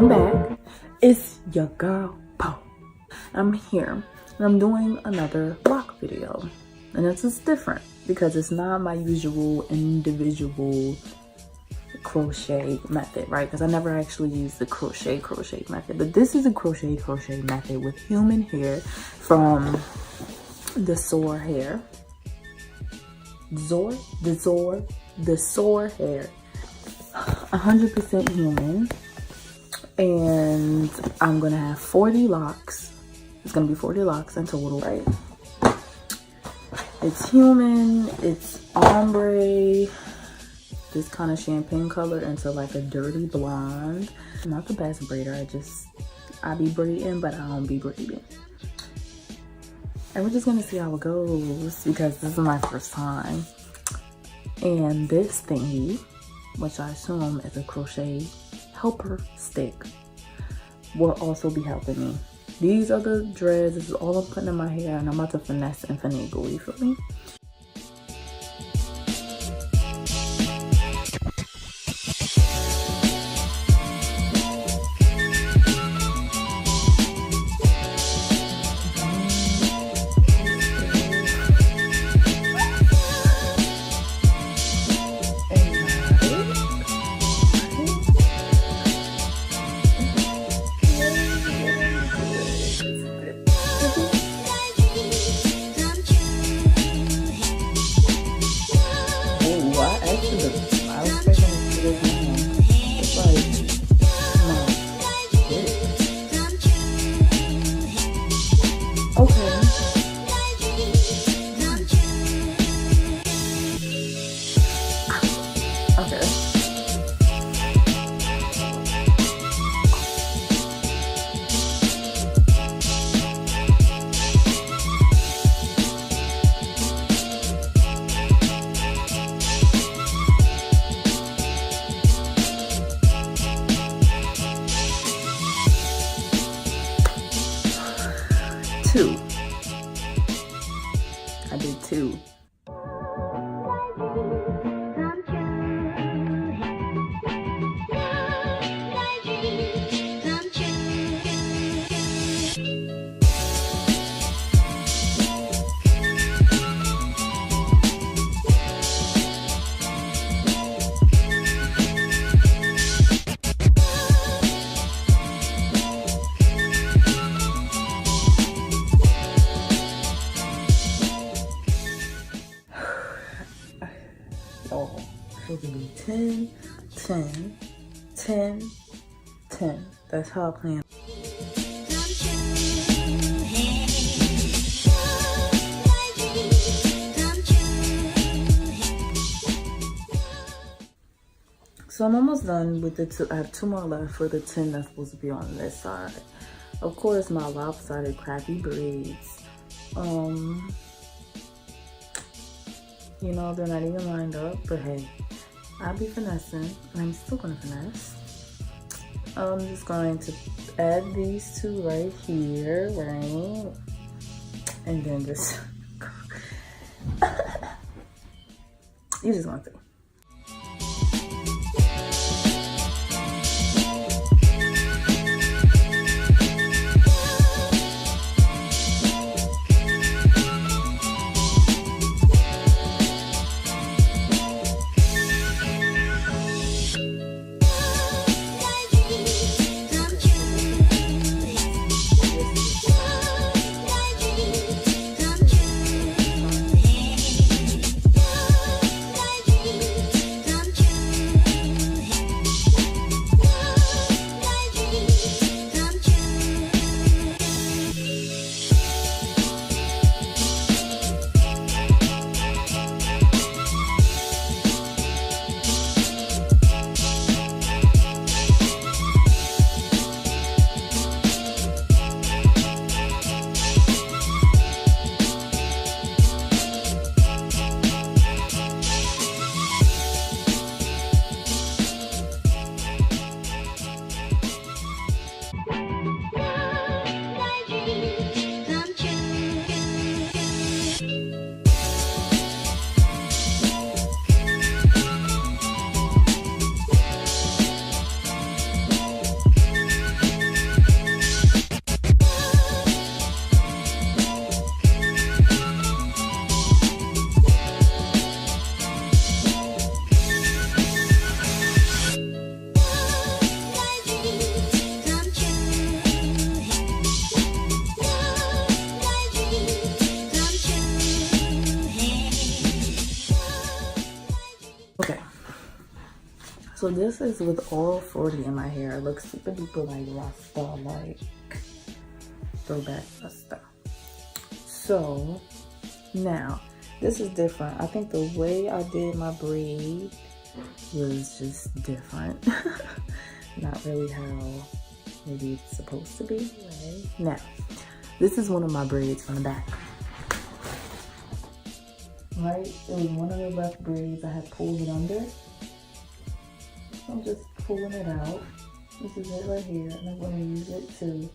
welcome back. It's your girl Po. I'm here and I'm doing another lock video, and this is different because it's not my usual individual crochet method, right? Because I never actually used the crochet method, but this is a crochet method with human hair from DSoar hair. DSoar hair, 100% human. And I'm gonna have 40 locks. It's gonna be 40 locks in total, right? It's human, it's ombre, this kind of champagne color into like a dirty blonde. I'm not the best braider, I be braiding, but I don't be braiding. And we're just gonna see how it goes because this is my first time. And this thingy, which I assume is a crochet helper stick, will also be helping me. These are the dreads. This is all I'm putting in my hair, and I'm about to finesse and finagle, you feel me? I did two. It can be 10, 10, 10, 10. That's how I plan. So I'm almost done with the two. I have two more left for the 10 that's supposed to be on this side. Of course, my lopsided crappy braids. You know, they're not even lined up, but hey, I'll be finessing, and I'm still gonna finesse. I'm just going to add these two right here, right? And then just, you just want to see. So this is with all 40 in my hair. It looks super duper like Rasta, like throwback Rasta. So now this is different. I think the way I did my braid was just different. Not really how maybe it's supposed to be. Right? Now, this is one of my braids from the back. Right? It was one of the left braids. I had pulled it under. I'm just pulling it out. This is it right here, and I'm going to use it to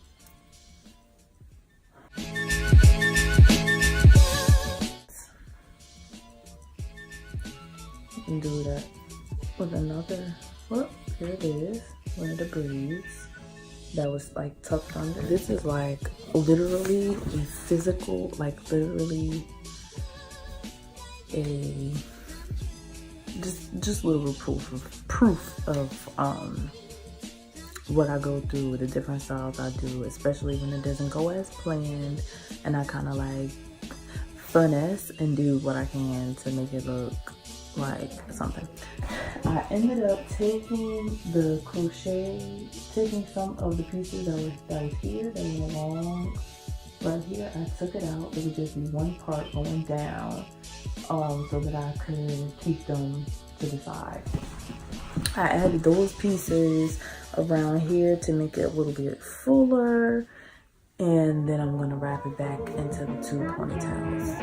and do that with another. Well, here it is, one of the braids that was like tucked under. This is like literally a physical, like literally a just little proof of what I go through with the different styles I do, especially when it doesn't go as planned, and I kind of like finesse and do what I can to make it look like something. I ended up taking the crochet, taking some of the pieces that was here, that were long right here. I took it out. It would just be one part going down, so that I could keep them to the side. I added those pieces around here to make it a little bit fuller, and then I'm going to wrap it back into the two ponytails.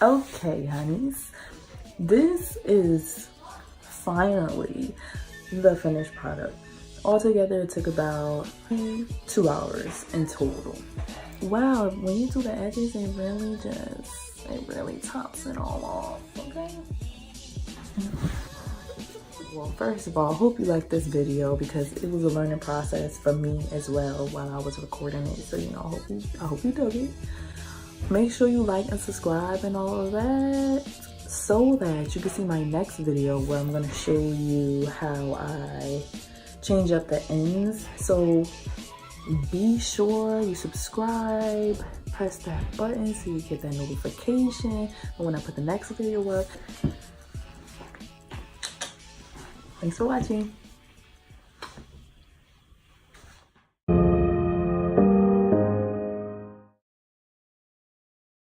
Okay, honeys, this is finally the finished product. Altogether, it took about 2 hours in total. Wow, when you do the edges, it really tops it all off, okay? Well, first of all, I hope you liked this video because it was a learning process for me as well while I was recording it. So, you know, I hope you dug it. Make sure you like and subscribe and all of that so that you can see my next video where I'm going to show you how I change up the ends. So be sure you subscribe, press that button so you get that notification when I put the next video up. Thanks for watching.